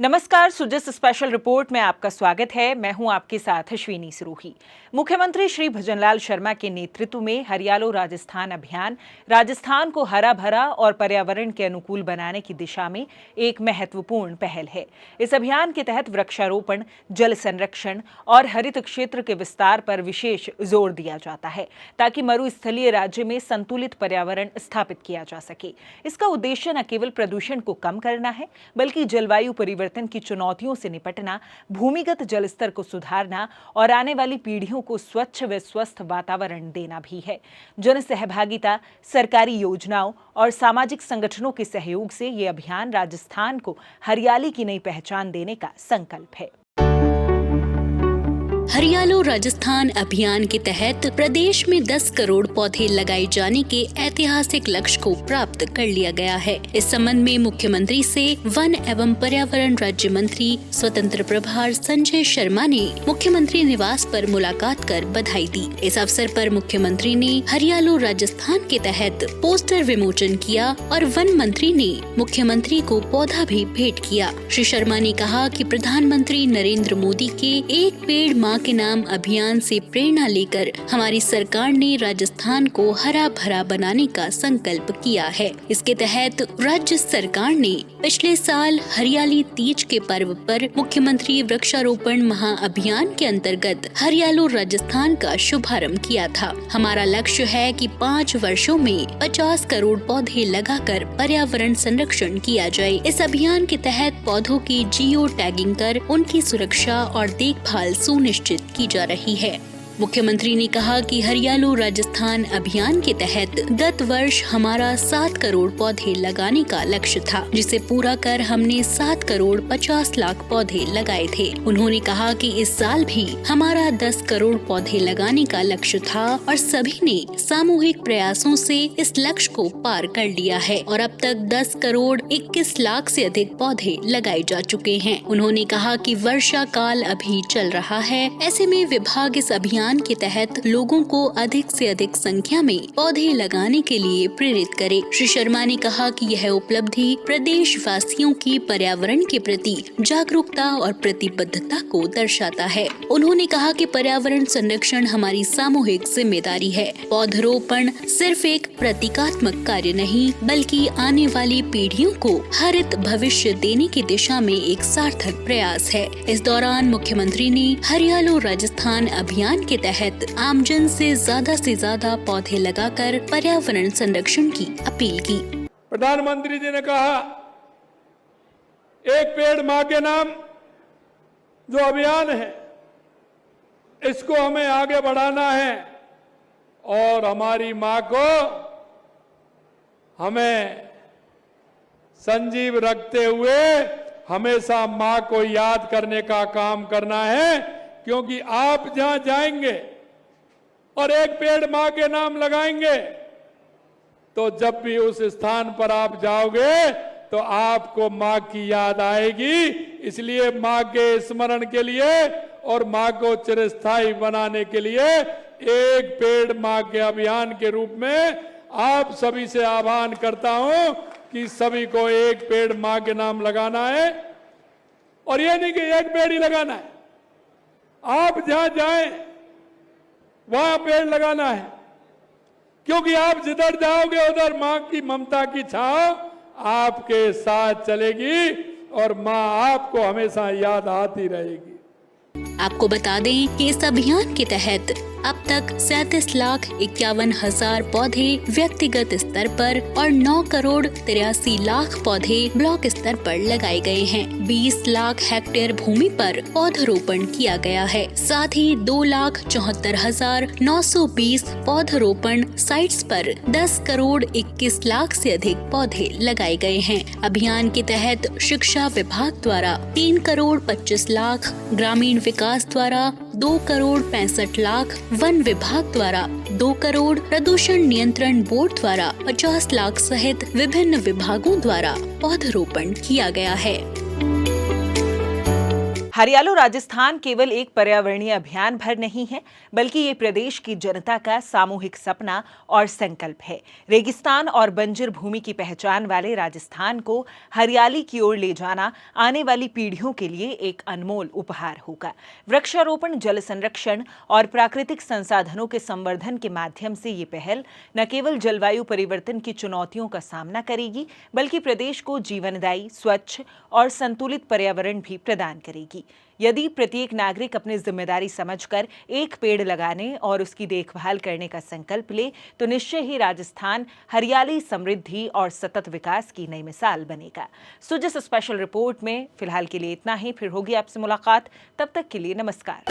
नमस्कार, Sujas special report में आपका स्वागत है। मैं हूं आपके साथ अश्विनी सिरोही। मुख्यमंत्री श्री भजनलाल शर्मा के नेतृत्व में हरियालो राजस्थान अभियान राजस्थान को हरा भरा और पर्यावरण के अनुकूल बनाने की दिशा में एक महत्वपूर्ण पहल है। इस अभियान के तहत वृक्षारोपण, जल संरक्षण और हरित क्षेत्र के विस्तार पर विशेष जोर दिया जाता है ताकि मरुस्थलीय राज्य में संतुलित पर्यावरण स्थापित किया जा सके। इसका उद्देश्य न केवल प्रदूषण को कम करना है, बल्कि जलवायु परिवर्तन की चुनौतियों से निपटना, भूमिगत जल स्तर को सुधारना और आने वाली पीढ़ियों को स्वच्छ व स्वस्थ वातावरण देना भी है। जन सहभागिता, सरकारी योजनाओं और सामाजिक संगठनों के सहयोग से ये अभियान राजस्थान को हरियाली की नई पहचान देने का संकल्प है। हरियालो राजस्थान अभियान के तहत प्रदेश में 10 करोड़ पौधे लगाए जाने के ऐतिहासिक लक्ष्य को प्राप्त कर लिया गया है। इस संबंध में मुख्यमंत्री से वन एवं पर्यावरण राज्य मंत्री स्वतंत्र प्रभार संजय शर्मा ने मुख्यमंत्री निवास पर मुलाकात कर बधाई दी। इस अवसर पर मुख्यमंत्री ने हरियालो राजस्थान के तहत पोस्टर विमोचन किया और वन मंत्री ने मुख्यमंत्री को पौधा भी भेंट किया। श्री शर्मा ने कहा कि प्रधानमंत्री नरेंद्र मोदी के एक पेड़ माँ के नाम अभियान से प्रेरणा लेकर हमारी सरकार ने राजस्थान को हरा भरा बनाने का संकल्प किया है। इसके तहत राज्य सरकार ने पिछले साल हरियाली तीज के पर्व पर मुख्यमंत्री वृक्षारोपण महाअभियान के अंतर्गत हरियालो राजस्थान का शुभारंभ किया था। हमारा लक्ष्य है कि 5 वर्षों में 50 करोड़ पौधे लगाकर पर्यावरण संरक्षण किया जाए। इस अभियान के तहत पौधों की जियो टैगिंग कर उनकी सुरक्षा और देखभाल सुनिश्चित की जा रही है। मुख्यमंत्री ने कहा कि हरियालो राजस्थान अभियान के तहत गत वर्ष हमारा 7 करोड़ पौधे लगाने का लक्ष्य था, जिसे पूरा कर हमने 7 करोड़ 50 लाख पौधे लगाए थे। उन्होंने कहा कि इस साल भी हमारा 10 करोड़ पौधे लगाने का लक्ष्य था और सभी ने सामूहिक प्रयासों से इस लक्ष्य को पार कर लिया है और अब तक 10 करोड़ 21 लाख से अधिक पौधे लगाए जा चुके हैं। उन्होंने कहा कि वर्षा काल अभी चल रहा है, ऐसे में विभाग इस अभियान के तहत लोगों को अधिक से अधिक संख्या में पौधे लगाने के लिए प्रेरित करे। श्री शर्मा ने कहा कि यह उपलब्धि प्रदेश वासियों की पर्यावरण के प्रति जागरूकता और प्रतिबद्धता को दर्शाता है। उन्होंने कहा कि पर्यावरण संरक्षण हमारी सामूहिक जिम्मेदारी है। पौधरोपण सिर्फ एक प्रतीकात्मक कार्य नहीं, बल्कि आने वाली पीढ़ियों को हरित भविष्य देने की दिशा में एक सार्थक प्रयास है। इस दौरान मुख्यमंत्री ने हरियालो राजस्थान अभियान के तहत आमजन से ज्यादा पौधे लगाकर पर्यावरण संरक्षण की अपील की। प्रधानमंत्री जी ने कहा, एक पेड़ माँ के नाम जो अभियान है, इसको हमें आगे बढ़ाना है और हमारी माँ को हमें संजीव रखते हुए हमेशा माँ को याद करने का काम करना है। क्योंकि आप जहां जाएंगे और एक पेड़ मां के नाम लगाएंगे, तो जब भी उस स्थान पर आप जाओगे तो आपको मां की याद आएगी। इसलिए मां के स्मरण के लिए और मां को चिरस्थायी बनाने के लिए एक पेड़ मां के अभियान के रूप में आप सभी से आह्वान करता हूं कि सभी को एक पेड़ मां के नाम लगाना है। और यह नहीं कि एक पेड़ ही लगाना है, आप जहां जाएं वहां पेड़ लगाना है। क्योंकि आप जिधर जाओगे उधर मां की ममता की छाव आपके साथ चलेगी और मां आपको हमेशा याद आती रहेगी। आपको बता दें कि इस अभियान के तहत अब तक 37,51,000 पौधे व्यक्तिगत स्तर पर और 9 करोड़ 83 लाख पौधे ब्लॉक स्तर पर लगाए गए हैं। 20 लाख हेक्टेयर भूमि पर पौधरोपण किया गया है। साथ ही 2,74,920 पौधरोपण साइट्स पर 10 करोड़ 21 लाख से अधिक पौधे लगाए गए हैं। अभियान के तहत शिक्षा विभाग द्वारा 3 करोड़ 25 लाख, ग्रामीण विकास द्वारा 2 करोड़ 65 लाख, वन विभाग द्वारा 2 करोड़, प्रदूषण नियंत्रण बोर्ड द्वारा 50 लाख सहित विभिन्न विभागों द्वारा पौधरोपण किया गया है। हरियालो राजस्थान केवल एक पर्यावरणीय अभियान भर नहीं है, बल्कि ये प्रदेश की जनता का सामूहिक सपना और संकल्प है। रेगिस्तान और बंजर भूमि की पहचान वाले राजस्थान को हरियाली की ओर ले जाना आने वाली पीढ़ियों के लिए एक अनमोल उपहार होगा। वृक्षारोपण, जल संरक्षण और प्राकृतिक संसाधनों के संवर्धन के माध्यम से ये पहल न केवल जलवायु परिवर्तन की चुनौतियों का सामना करेगी, बल्कि प्रदेश को जीवनदायी, स्वच्छ और संतुलित पर्यावरण भी प्रदान करेगी। यदि प्रत्येक नागरिक अपनी जिम्मेदारी समझकर एक पेड़ लगाने और उसकी देखभाल करने का संकल्प ले, तो निश्चय ही राजस्थान हरियाली, समृद्धि और सतत विकास की नई मिसाल बनेगा। सो जिस स्पेशल रिपोर्ट में फिलहाल के लिए इतना ही, फिर होगी आपसे मुलाकात। तब तक के लिए नमस्कार।